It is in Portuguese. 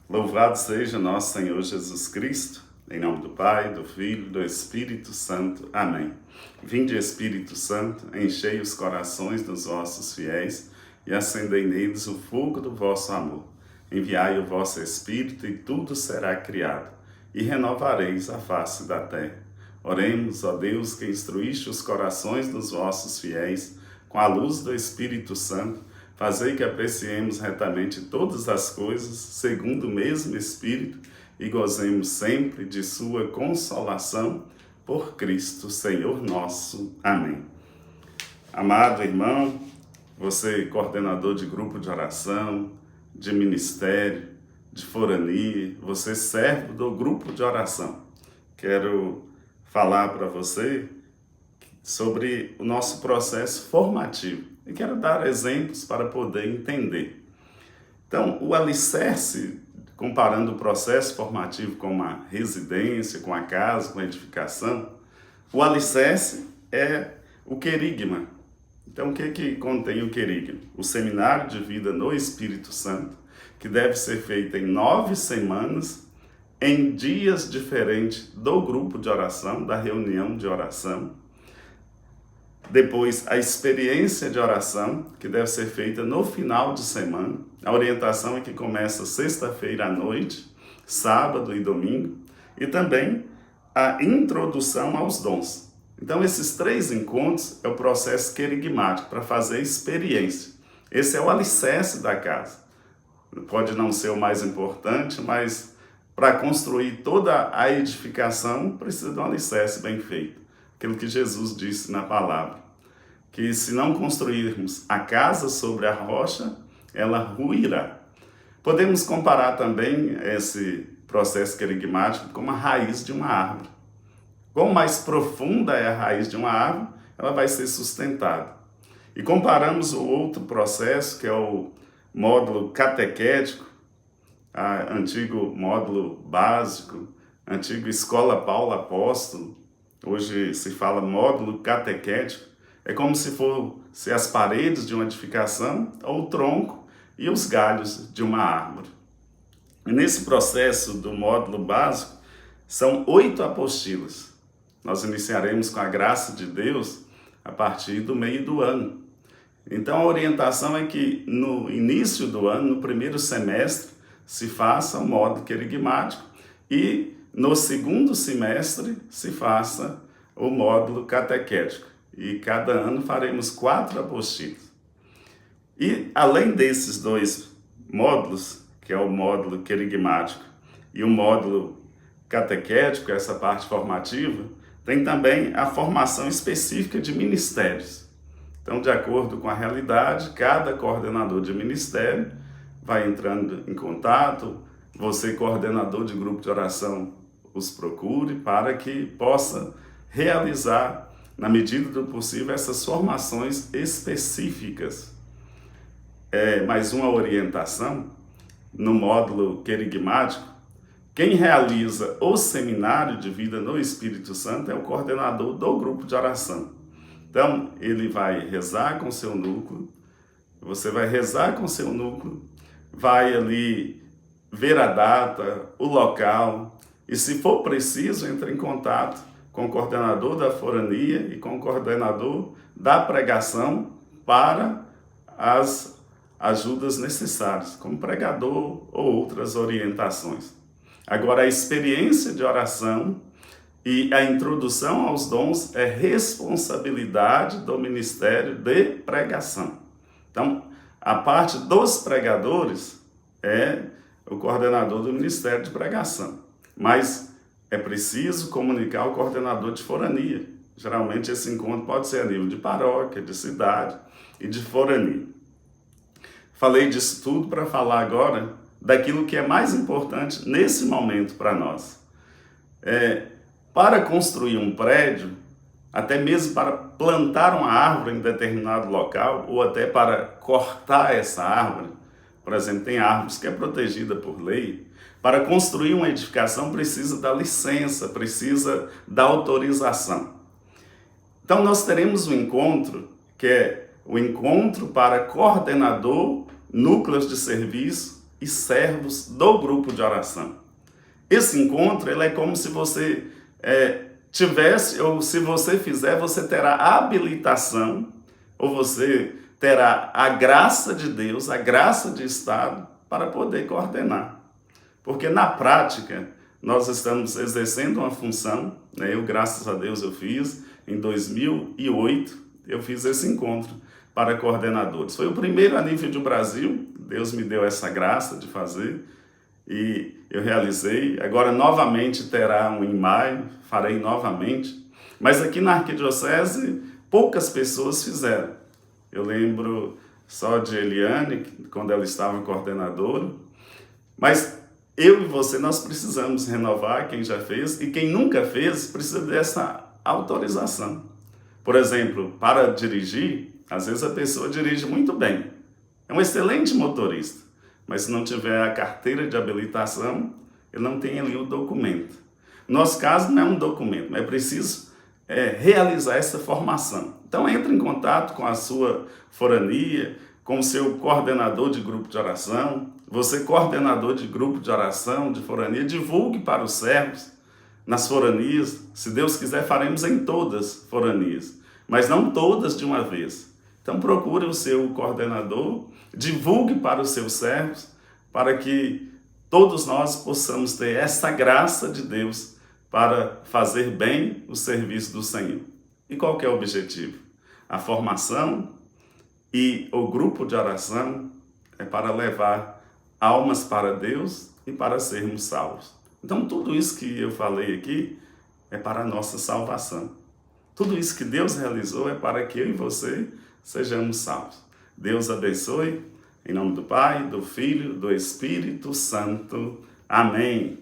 Louvado seja nosso Senhor Jesus Cristo, em nome do Pai, do Filho e do Espírito Santo. Amém. Vinde, Espírito Santo, enchei os corações dos vossos fiéis e acendei neles o fogo do vosso amor. Enviai o vosso Espírito e tudo será criado, e renovareis a face da terra. Oremos, ó Deus, que instruíste os corações dos vossos fiéis com a luz do Espírito Santo. Fazei que apreciemos retamente todas as coisas, segundo o mesmo Espírito, e gozemos sempre de sua consolação, por Cristo, Senhor nosso. Amém. Amado irmão, você coordenador de grupo de oração, de ministério, de forania, você servo do grupo de oração. Quero falar para você sobre o nosso processo formativo. E quero dar exemplos para poder entender. Então, o alicerce, comparando o processo formativo com uma residência, com a casa, com a edificação, o alicerce é o querigma. Então, o que contém o querigma? O seminário de vida no Espírito Santo, que deve ser feito em 9 semanas, em dias diferentes do grupo de oração, da reunião de oração. Depois, a experiência de oração, que deve ser feita no final de semana. A orientação é que começa sexta-feira à noite, sábado e domingo. E também a introdução aos dons. Então, esses 3 encontros é o processo querigmático, para fazer experiência. Esse é o alicerce da casa. Pode não ser o mais importante, mas para construir toda a edificação, precisa de um alicerce bem feito. Aquilo que Jesus disse na palavra, que se não construirmos a casa sobre a rocha, ela ruirá. Podemos comparar também esse processo querigmático com a raiz de uma árvore. Quanto mais profunda é a raiz de uma árvore, ela vai ser sustentada. E comparamos o outro processo, que é o módulo catequético, antigo módulo básico, antigo Escola Paulo Apóstolo. Hoje se fala módulo catequético. É como se fossem as paredes de uma edificação, ou o tronco e os galhos de uma árvore. E nesse processo do módulo básico, são 8 apostilas. Nós iniciaremos com a graça de Deus a partir do meio do ano. Então a orientação é que no início do ano, no primeiro semestre, se faça o módulo querigmático e no segundo semestre se faça o módulo catequético. E cada ano faremos 4 apostilas. E além desses 2 módulos, que é o módulo querigmático e o módulo catequético, essa parte formativa, tem também a formação específica de ministérios. Então, de acordo com a realidade, cada coordenador de ministério vai entrando em contato. Você, coordenador de grupo de oração, os procure para que possa realizar, na medida do possível, essas formações específicas. Mais uma orientação, no módulo querigmático, quem realiza o seminário de vida no Espírito Santo é o coordenador do grupo de oração. Então, ele vai rezar com seu núcleo, você vai rezar com seu núcleo, vai ali ver a data, o local, e se for preciso, entre em contato com o coordenador da forania e com o coordenador da pregação para as ajudas necessárias, como pregador ou outras orientações. Agora, a experiência de oração e a introdução aos dons é responsabilidade do Ministério de Pregação. Então, a parte dos pregadores é o coordenador do Ministério de Pregação, mas é preciso comunicar ao coordenador de forania. Geralmente esse encontro pode ser a nível de paróquia, de cidade e de forania. Falei disso tudo para falar agora daquilo que é mais importante nesse momento para nós. Para construir um prédio, até mesmo para plantar uma árvore em determinado local, ou até para cortar essa árvore, por exemplo, tem árvores que é protegida por lei. Para construir uma edificação precisa da licença, precisa da autorização. Então nós teremos um encontro, que é o encontro para coordenador núcleos de serviço e servos do grupo de oração. Esse encontro ele é como se você tivesse, ou se você fizer, você terá habilitação, ou você terá a graça de Deus, a graça de Estado, para poder coordenar. Porque na prática, nós estamos exercendo uma função, né? Eu, graças a Deus, eu fiz, em 2008, eu fiz esse encontro para coordenadores. Foi o primeiro a nível do Brasil, Deus me deu essa graça de fazer, e eu realizei. Agora, novamente, terá um em maio, farei novamente. Mas aqui na Arquidiocese, poucas pessoas fizeram. Eu lembro só de Eliane, quando ela estava coordenadora. Mas eu e você, nós precisamos renovar, quem já fez, e quem nunca fez, precisa dessa autorização. Por exemplo, para dirigir, às vezes a pessoa dirige muito bem. É um excelente motorista. Mas se não tiver a carteira de habilitação, ele não tem ali o documento. No nosso caso, não é um documento, mas é preciso realizar essa formação. Então, entre em contato com a sua forania, com o seu coordenador de grupo de oração. Você, coordenador de grupo de oração, de forania, divulgue para os servos nas foranias. Se Deus quiser, faremos em todas foranias, mas não todas de uma vez. Então, procure o seu coordenador, divulgue para os seus servos, para que todos nós possamos ter essa graça de Deus para fazer bem o serviço do Senhor. E qual que é o objetivo? A formação e o grupo de oração é para levar almas para Deus e para sermos salvos. Então, tudo isso que eu falei aqui é para a nossa salvação. Tudo isso que Deus realizou é para que eu e você sejamos salvos. Deus abençoe. Em nome do Pai, do Filho, do Espírito Santo. Amém.